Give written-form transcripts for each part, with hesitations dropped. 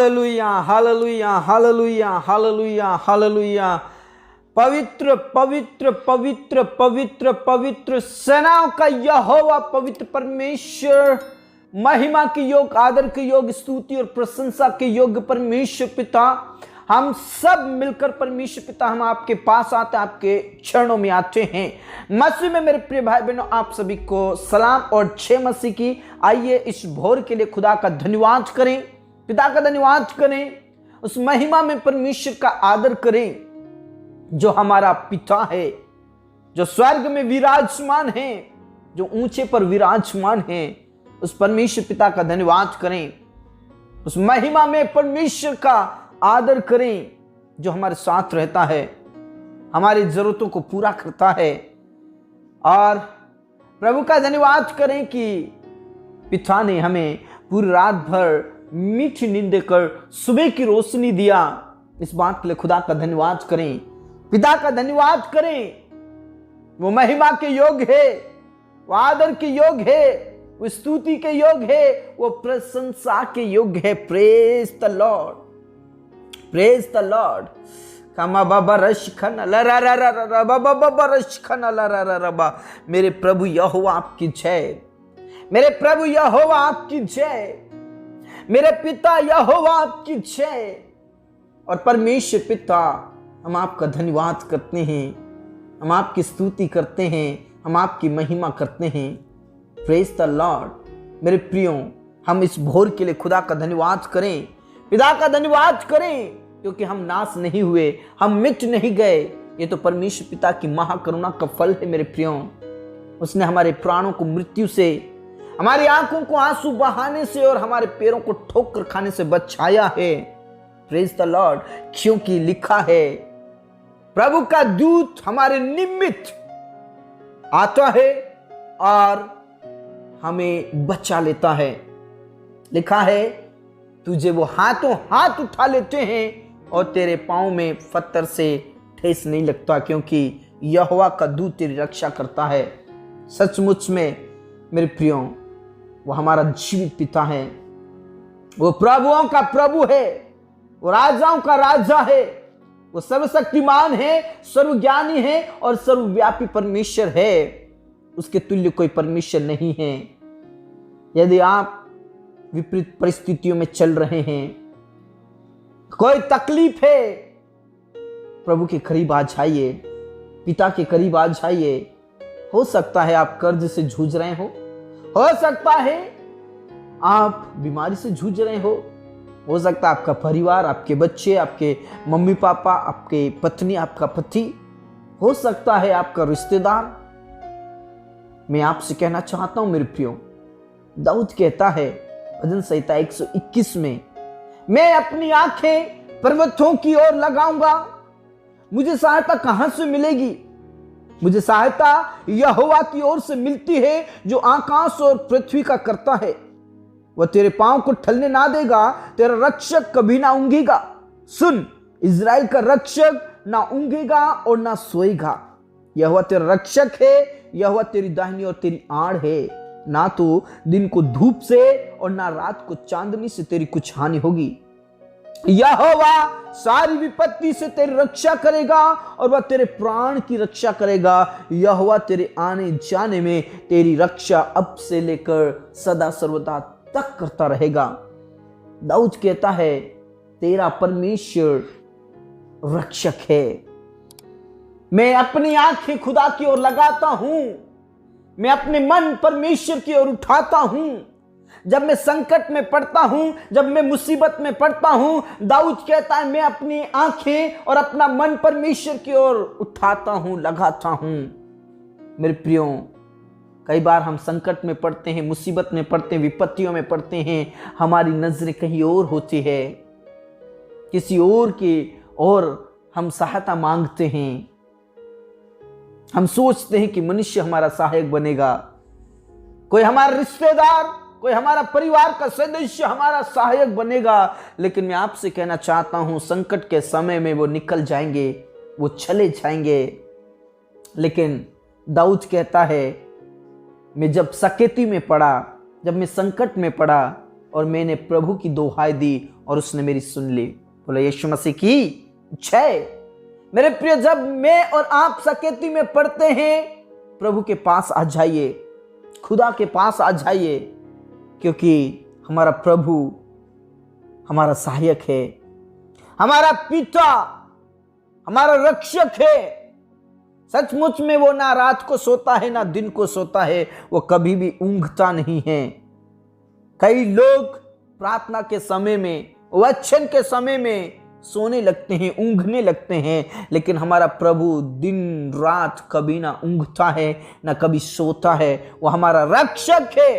Hallelujah hallelujah hallelujah hallelujah hallelujah. पवित्र पवित्र पवित्र पवित्र पवित्र सेनाओं का यहोवा पवित्र परमेश्वर, महिमा के योग, आदर के योग, स्तुति और प्रशंसा के योग परमेश्वर पिता, हम सब मिलकर परमेश्वर पिता हम आपके पास आते हैं, आपके चरणों में आते हैं। मसीह में मेरे प्रिय भाई बहनों, आप सभी को सलाम और जय मसीह की। आइए इस भोर के लिए खुदा का धन्यवाद करें, पिता का धन्यवाद करें, उस महिमा में परमेश्वर का आदर करें जो हमारा पिता है, जो स्वर्ग में विराजमान है, जो ऊंचे पर विराजमान है। उस परमेश्वर पिता का धन्यवाद करें, उस महिमा में परमेश्वर का आदर करें जो हमारे साथ रहता है, हमारी जरूरतों को पूरा करता है। और प्रभु का धन्यवाद करें कि पिता ने हमें पूरी रात भर मीठी नींद देकर सुबह की रोशनी दिया। इस बात के लिए खुदा का धन्यवाद करें, पिता का धन्यवाद करें। वो महिमा के योग है, वो आदर के योग है, वो स्तुति के योग है, वो प्रशंसा के योग है। Praise the Lord, praise the Lord. कमा बाबा रश खन बाबा। मेरे प्रभु यहोवा आपकी जय, मेरे प्रभु यहोवा आपकी जय, मेरे पिता यहोवा आपकी जय। और परमेश्वर पिता, हम आपका धन्यवाद करते हैं, हम आपकी स्तुति करते हैं, हम आपकी महिमा करते हैं। Praise the Lord. मेरे प्रियो, हम इस भोर के लिए खुदा का धन्यवाद करें, पिता का धन्यवाद करें, क्योंकि हम नाश नहीं हुए, हम मिट नहीं गए। ये तो परमेश्वर पिता की महाकरुणा का फल है मेरे प्रियो। उसने हमारे प्राणों को मृत्यु से, हमारी आंखों को आंसू बहाने से और हमारे पैरों को ठोकर खाने से बचाया है। Praise the Lord. क्योंकि लिखा है, प्रभु का दूत हमारे निमित्त आता है और हमें बचा लेता है। लिखा है, तुझे वो हाथों हाथ उठा लेते हैं और तेरे पांव में पत्थर से ठेस नहीं लगता, क्योंकि यहोवा का दूत तेरी रक्षा करता है। सचमुच में मेरे प्रियो, वो हमारा जीवित पिता है, वो प्रभुओं का प्रभु है, वो राजाओं का राजा है, वो सर्वशक्तिमान है, सर्वज्ञानी है और सर्वव्यापी परमेश्वर है। उसके तुल्य कोई परमेश्वर नहीं है। यदि आप विपरीत परिस्थितियों में चल रहे हैं, कोई तकलीफ है, प्रभु के करीब आ जाइए, पिता के करीब आ जाइए। हो सकता है आप कर्ज से जूझ रहे हो सकता है आप बीमारी से जूझ रहे हो सकता है आपका परिवार, आपके बच्चे, आपके मम्मी पापा, आपके पत्नी, आपका पति, हो सकता है आपका रिश्तेदार। मैं आपसे कहना चाहता हूं मेरे प्रियो, दाऊद कहता है भजन संहिता 121 में, मैं अपनी आंखें पर्वतों की ओर लगाऊंगा, मुझे सहायता कहां से मिलेगी? मुझे सहायता यहोवा की ओर से मिलती है, जो आकाश और पृथ्वी का करता है। वह तेरे पांव को ठलने ना देगा, तेरा रक्षक कभी ना ऊंघेगा। सुन, इज़राइल का रक्षक ना ऊंघेगा और ना सोएगा। यहोवा तेरा रक्षक है, यहोवा तेरी दाहिनी और तेरी आड़ है। ना तो दिन को धूप से और ना रात को चांदनी से तेरी कुछ हानि होगी। यहोवा सारी विपत्ति से तेरी रक्षा करेगा और वह तेरे प्राण की रक्षा करेगा। यहोवा तेरे आने जाने में तेरी रक्षा अब से लेकर सदा सर्वदा तक करता रहेगा। दाऊद कहता है, तेरा परमेश्वर रक्षक है। मैं अपनी आंखें खुदा की ओर लगाता हूं, मैं अपने मन परमेश्वर की ओर उठाता हूं। जब मैं संकट में पड़ता हूं, जब मैं मुसीबत में पड़ता हूं, दाऊद कहता है, मैं अपनी आंखें और अपना मन परमेश्वर की ओर उठाता हूं, लगाता हूं। मेरे प्रियो, कई बार हम संकट में पड़ते हैं, मुसीबत में पड़ते हैं, विपत्तियों में पड़ते हैं, हमारी नजरें कहीं और होती है, किसी और की ओर हम सहायता मांगते हैं। हम सोचते हैं कि मनुष्य हमारा सहायक बनेगा, कोई हमारा रिश्तेदार, कोई हमारा परिवार का सदस्य हमारा सहायक बनेगा। लेकिन मैं आपसे कहना चाहता हूं, संकट के समय में वो निकल जाएंगे, वो चले जाएंगे। लेकिन दाऊद कहता है, मैं जब सकेती में पड़ा, जब मैं संकट में पड़ा और मैंने प्रभु की दोहाई दी और उसने मेरी सुन ली। बोला यीशु मसीह की जय। मेरे प्रिय, जब मैं और आप सकेती में पढ़ते हैं, प्रभु के पास आ जाइए, खुदा के पास आ जाइए, क्योंकि हमारा प्रभु हमारा सहायक है, हमारा पिता हमारा रक्षक है। सचमुच में वो ना रात को सोता है ना दिन को सोता है, वो कभी भी ऊंघता नहीं है। कई लोग प्रार्थना के समय में, वचन के समय में सोने लगते हैं, ऊँघने लगते हैं, लेकिन हमारा प्रभु दिन रात कभी ना ऊँघता है ना कभी सोता है। वो हमारा रक्षक है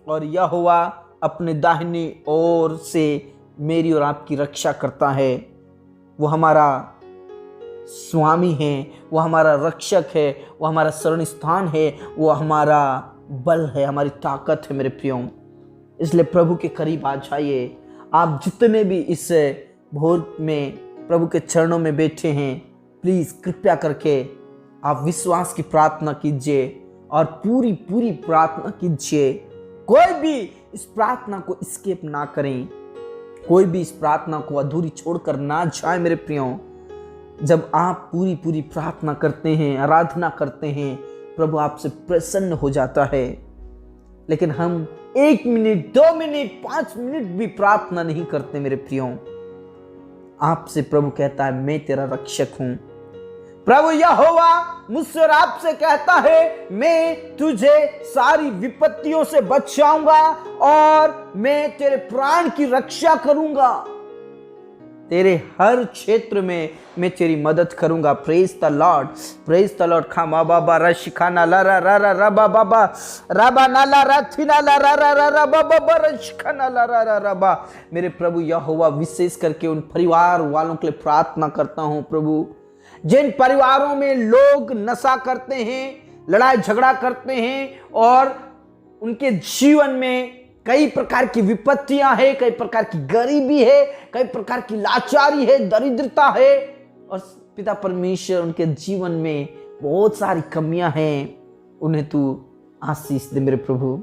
और यहोवा अपने दाहिनी ओर से मेरी और आपकी रक्षा करता है। वो हमारा स्वामी है, वो हमारा रक्षक है, वो हमारा शरण स्थान है, वो हमारा बल है, हमारी ताकत है। मेरे प्रियो, इसलिए प्रभु के करीब आ जाइए। आप जितने भी इस भोर में प्रभु के चरणों में बैठे हैं, प्लीज कृपया करके आप विश्वास की प्रार्थना कीजिए और पूरी पूरी प्रार्थना कीजिए। कोई भी इस प्रार्थना को स्किप ना करें, कोई भी इस प्रार्थना को अधूरी छोड़कर ना जाए। मेरे प्रियो, जब आप पूरी पूरी प्रार्थना करते हैं, आराधना करते हैं, प्रभु आपसे प्रसन्न हो जाता है। लेकिन हम 1 मिनट, 2 मिनट, 5 मिनट भी प्रार्थना नहीं करते। मेरे प्रियो, आपसे प्रभु कहता है मैं तेरा रक्षक हूं। प्रभु यहोवा मुझसे और आपसे कहता है मैं तुझे सारी विपत्तियों से बचाऊंगा और मैं तेरे प्राण की रक्षा करूंगा। तेरे हर क्षेत्र में मैं तेरी मदद करूंगा। Praise the Lord, praise the Lord. खामा बाबा रशिखाना ला रा रा रा रबा बाबा रबा ना ला रा थिना ला रा रा रा रबा बाबा रशिखाना ला रा रा रबा। मेरे प्रभु यहोवा, विशेष करके उन परिवार वालों के लिए प्रार्थना करता हूं प्रभु, जिन परिवारों में लोग नशा करते हैं, लड़ाई झगड़ा करते हैं और उनके जीवन में कई प्रकार की विपत्तियां हैं, कई प्रकार की गरीबी है, कई प्रकार की लाचारी है, दरिद्रता है और पिता परमेश्वर उनके जीवन में बहुत सारी कमियां हैं। उन्हें तू आशीष दे मेरे प्रभु।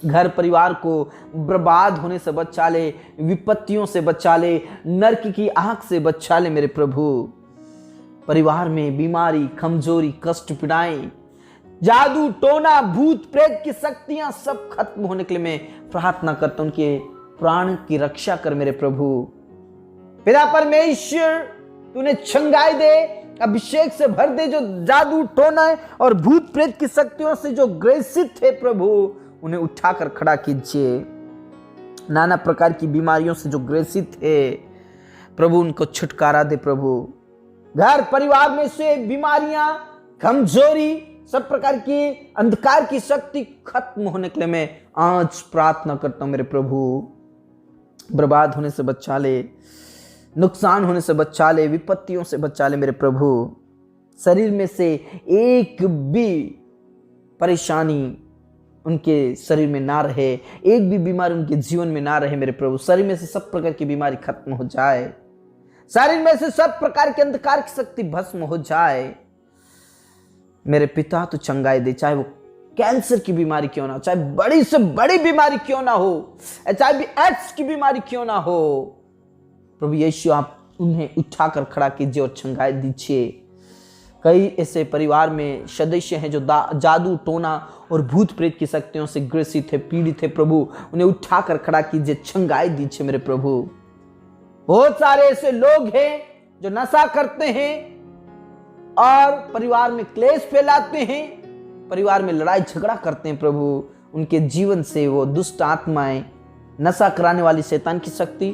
घर परिवार को बर्बाद होने से बचा ले, विपत्तियों से बचा ले, नरक की आग से बचा ले मेरे प्रभु। परिवार में बीमारी, कमजोरी, कष्ट, पीड़ाएं, जादू, टोना, भूत प्रेत की शक्तियां सब खत्म होने के लिए मैं प्रार्थना करता हूं। उनके प्राण की रक्षा कर मेरे प्रभु। पिता परमेश्वर, तूने छंगाई दे, अभिषेक से भर दे, जो जादू, टोना और भूत प्रेत की शक्तियों से जो ग्रसित है प्रभु, उन्हें उठाकर खड़ा कीजिए। नाना प्रकार की बीमारियों से जो ग्रसित है प्रभु, उनको छुटकारा दे प्रभु। घर परिवार में से बीमारियां, कमजोरी, सब प्रकार की अंधकार की शक्ति खत्म होने के लिए मैं आज प्रार्थना करता हूं मेरे प्रभु। बर्बाद होने से बचा ले, नुकसान होने से बचा ले, विपत्तियों से बचा ले मेरे प्रभु। शरीर में से एक भी परेशानी उनके शरीर में ना रहे, एक भी बीमारी उनके जीवन में ना रहे मेरे प्रभु। शरीर में से सब प्रकार की बीमारी खत्म हो जाए, शरीर में से सब प्रकार की अंधकार की शक्ति भस्म हो जाए मेरे पिता। तो चंगाई दे, चाहे वो कैंसर की बीमारी क्यों ना हो, चाहे बड़ी से बड़ी बीमारी क्यों ना हो, चाहे भी एड्स की बीमारी क्यों ना हो, प्रभु यीशु आप उन्हें उठाकर खड़ा कीजिए और चंगाई दीजिए। कई ऐसे परिवार में सदस्य हैं जो जादू, टोना और भूत प्रेत की शक्तियों से ग्रसित है, पीड़ित है प्रभु, उन्हें उठाकर खड़ा कीजिए, चंगाई दीजिए मेरे प्रभु। बहुत सारे ऐसे लोग हैं जो नशा करते हैं और परिवार में क्लेश फैलाते हैं, परिवार में लड़ाई झगड़ा करते हैं प्रभु। उनके जीवन से वो दुष्ट आत्माएं, नशा कराने वाली शैतान की शक्ति,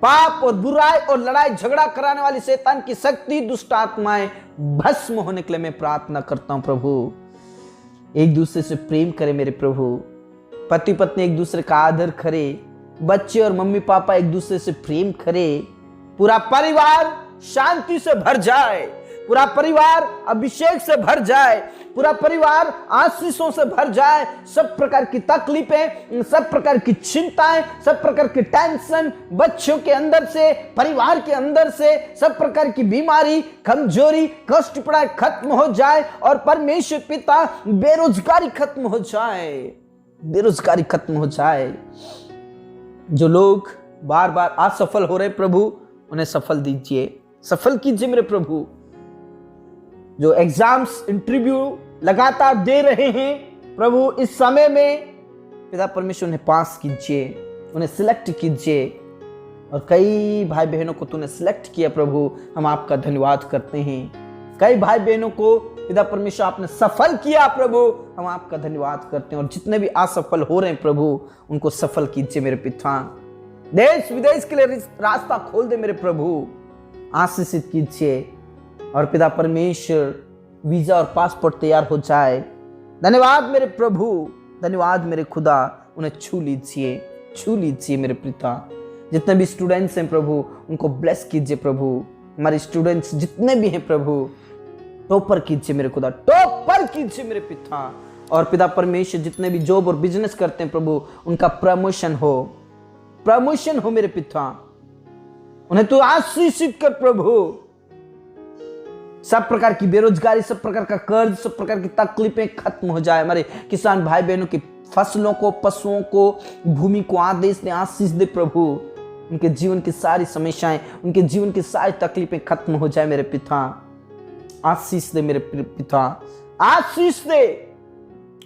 पाप और बुराई और लड़ाई झगड़ा कराने वाली शैतान की शक्ति, दुष्ट आत्माएं भस्म होने के लिए मैं प्रार्थना करता हूं प्रभु। एक दूसरे से प्रेम करे मेरे प्रभु। पति पत्नी एक दूसरे का आदर करे, बच्चे और मम्मी पापा एक दूसरे से प्रेम करे, पूरा परिवार शांति से भर जाए, पूरा परिवार अभिषेक से भर जाए, पूरा परिवार आशीषों से भर जाए। सब प्रकार की तकलीफें, सब प्रकार की चिंताएं, सब प्रकार की टेंशन बच्चों के अंदर से, परिवार के अंदर से, सब प्रकार की बीमारी, कमजोरी, कष्ट पीड़ा खत्म हो जाए और परमेश्वर पिता बेरोजगारी खत्म हो जाए, बेरोजगारी खत्म हो जाए। जो लोग बार बार असफल हो रहे प्रभु, उन्हें सफल दीजिए, सफल कीजिए मेरे प्रभु। जो एग्जाम्स इंटरव्यू लगातार दे रहे हैं प्रभु, इस समय में पिता परमेश्वर उन्हें पास कीजिए, उन्हें सिलेक्ट कीजिए। और कई भाई बहनों को तूने सिलेक्ट किया प्रभु, हम आपका धन्यवाद करते हैं। कई भाई बहनों को पिता परमेश्वर आपने सफल किया प्रभु, हम आपका धन्यवाद करते हैं। और जितने भी असफल हो रहे हैं प्रभु, उनको सफल कीजिए मेरे पिता। देश विदेश के लिए रास्ता खोल दे मेरे प्रभु, आशीषित कीजिए। और पिता परमेश्वर वीजा और पासपोर्ट तैयार हो जाए। धन्यवाद मेरे प्रभु, धन्यवाद मेरे खुदा, उन्हें छू लीजिए मेरे पिता। जितने भी स्टूडेंट्स हैं प्रभु, उनको ब्लेस कीजिए प्रभु। हमारे स्टूडेंट्स जितने भी हैं प्रभु, टॉपर कीजिए मेरे खुदा, टॉपर कीजिए मेरे पिता। और पिता परमेश्वर जितने भी जॉब और बिजनेस करते हैं प्रभु, उनका प्रमोशन हो मेरे पिता। उन्हें तू आशीषित कर प्रभु। सब प्रकार की बेरोजगारी, सब प्रकार का कर्ज, सब प्रकार की तकलीफें खत्म हो जाए। हमारे किसान भाई बहनों की फसलों को, पशुओं को, भूमि को आदेश दे, आशीष दे प्रभु। उनके जीवन की सारी समस्याएं, उनके जीवन की सारी तकलीफें खत्म हो जाए मेरे पिता। आशीष दे मेरे पिता, आशीष दे।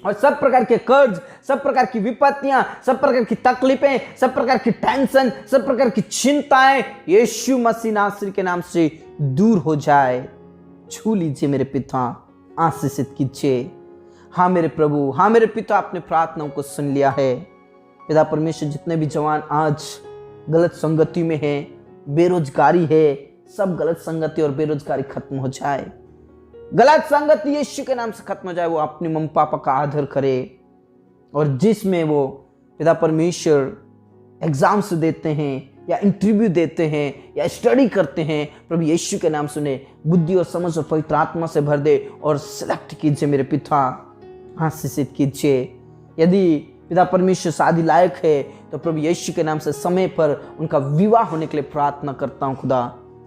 और सब प्रकार के कर्ज, सब प्रकार की विपत्तियां, सब प्रकार की तकलीफें, सब प्रकार की टेंशन, सब प्रकार की चिंताएं यीशु मसीह नासरी के नाम से दूर हो जाए। छू लीजिए मेरे पिता, आशीषित कीजिए। हाँ मेरे प्रभु, हाँ मेरे पिता, आपने प्रार्थनाओं को सुन लिया है। पिता परमेश्वर जितने भी जवान आज गलत संगति में हैं, बेरोजगारी है, सब गलत संगति और बेरोजगारी खत्म हो जाए। गलत संगति यीशु के नाम से खत्म हो जाए। वो अपने मम्मी पापा का आदर करे। और जिसमें वो पिता परमेश्वर एग्जाम्स देते हैं या इंटरव्यू देते हैं या स्टडी करते हैं, प्रभु यीशु के नाम से उन्हें बुद्धि और समझ और पवित्र आत्मा से भर दे और सिलेक्ट कीजिए मेरे पिता, आशीषित कीजिए। यदि पिता परमेश्वर शादी लायक है तो प्रभु यीशु के नाम से समय पर उनका विवाह होने के लिए प्रार्थना करता हूँ। खुदा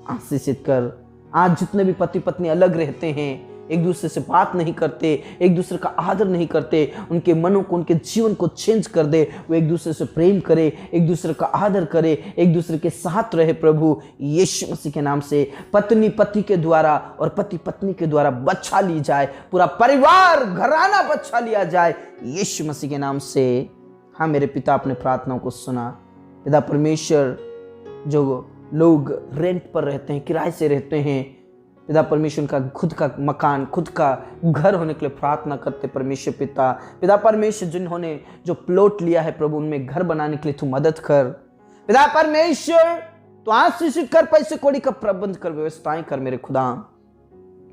आशीषित कर। आज जितने भी पति पत्नी अलग रहते हैं, एक दूसरे से बात नहीं करते, एक दूसरे का आदर नहीं करते, उनके मनों को, उनके जीवन को चेंज कर दे। वो एक दूसरे से प्रेम करे, एक दूसरे का आदर करे, एक दूसरे के साथ रहे प्रभु यीशु मसीह के नाम से। पत्नी पति के द्वारा और पति पत्नी के द्वारा बचा ली जाए, पूरा परिवार घराना बचा लिया जाए यीशु मसीह के नाम से। हाँ मेरे पिता, अपने प्रार्थनाओं को सुना। पिता परमेश्वर, जो लोग रेंट पर रहते हैं, किराए से रहते हैं, पिता परमेश्वर उनका खुद का मकान, खुद का घर होने के लिए प्रार्थना करते परमेश्वर पिता। पिता परमेश्वर जिन्होंने जो प्लॉट लिया है प्रभु, उनमें घर बनाने के लिए तू मदद कर। पिता परमेश्वर तो आशीषित कर, पैसे कौड़ी का प्रबंध कर, व्यवस्थाएं कर मेरे खुदा।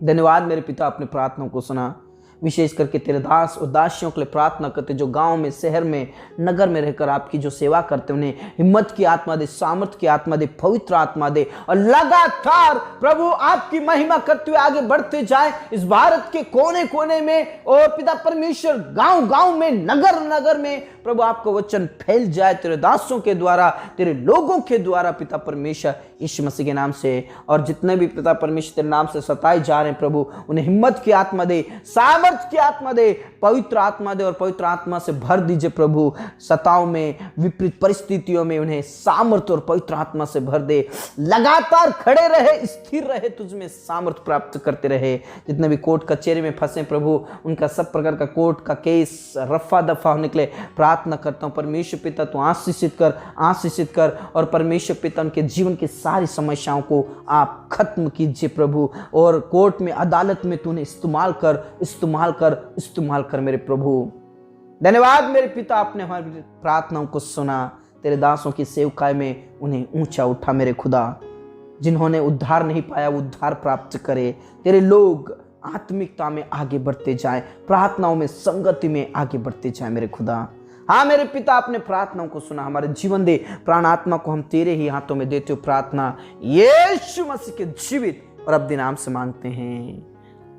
धन्यवाद मेरे पिता, अपने प्रार्थनाओं को सुना। विशेष करके तेरे दास और दासियों के लिए प्रार्थना करते, जो गांव में, शहर में, नगर में रहकर आपकी जो सेवा करते, उन्हें हिम्मत की आत्मा दे, सामर्थ की आत्मा दे, पवित्र आत्मा दे, और लगातार प्रभु आपकी महिमा करते हुए आगे बढ़ते जाए इस भारत के कोने कोने में। और पिता परमेश्वर गांव गांव में, नगर नगर में प्रभु आपका वचन फैल जाए तेरे दासों के द्वारा, तेरे लोगों के द्वारा पिता परमेश्वर यीशु मसीह के नाम से। और जितने भी पिता परमेश्वर तेरे नाम से सताए जा रहे हैं प्रभु, उन्हें हिम्मत की आत्मा दे, सामर्थ की आत्मा दे, पवित्र आत्मा दे, और पवित्र आत्मा से भर दीजिए प्रभु। सताओं में, विपरीत परिस्थितियों में उन्हें सामर्थ्य और पवित्र आत्मा से भर दे। लगातार खड़े रहे, स्थिर रहे, तुझमें सामर्थ्य प्राप्त करते रहे। जितने भी कोर्ट कचहरी में फंसे प्रभु, उनका सब प्रकार का कोर्ट का केस रफा दफा होने के लिए प्रार्थना करता हूँ। परमेश्वर पिता तू आशीषित कर, आशीषित कर। और परमेश्वर पिता उनके जीवन की सारी समस्याओं को आप खत्म कीजिए प्रभु। और कोर्ट में, अदालत में तूने इस्तेमाल कर, इस्तेमाल कर, इस्तेमाल कर मेरे प्रभु। धन्यवाद मेरे पिता, आपने हमारी प्रार्थनाओं को सुना। तेरे दासों की सेवकाई में उन्हें ऊंचा उठा मेरे खुदा। जिन्होंने उद्धार नहीं पाया वो उद्धार प्राप्त करे। तेरे लोग आत्मिकता में आगे बढ़ते जाए, प्रार्थनाओं में, संगति में आगे बढ़ते जाए मेरे खुदा। हाँ मेरे पिता, आपने प्रार्थनाओं को सुना। हमारे जीवन दे, प्राण आत्मा को हम तेरे ही हाथों में देते हो। प्रार्थना यीशु मसीह के जीवित और अब नाम से मांगते हैं,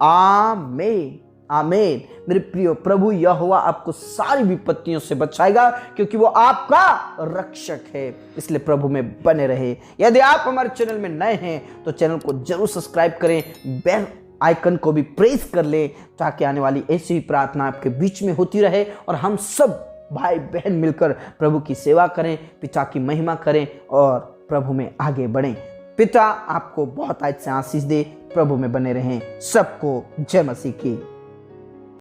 आमीन, आमीन। मेरे प्रिय, प्रभु यहोवा आपको सारी विपत्तियों से बचाएगा, क्योंकि वो आपका रक्षक है। इसलिए प्रभु में बने रहे। यदि आप हमारे चैनल में नए हैं तो चैनल को जरूर सब्सक्राइब करें, बेल आइकन को भी प्रेस कर लें, ताकि आने वाली ऐसी ही प्रार्थना आपके बीच में होती रहे और हम सब भाई बहन मिलकर प्रभु की सेवा करें, पिता की महिमा करें और प्रभु में आगे बढ़ें। पिता आपको बहुत आज से आशीष दे, प्रभु में बने रहें। सबको जय मसीह की।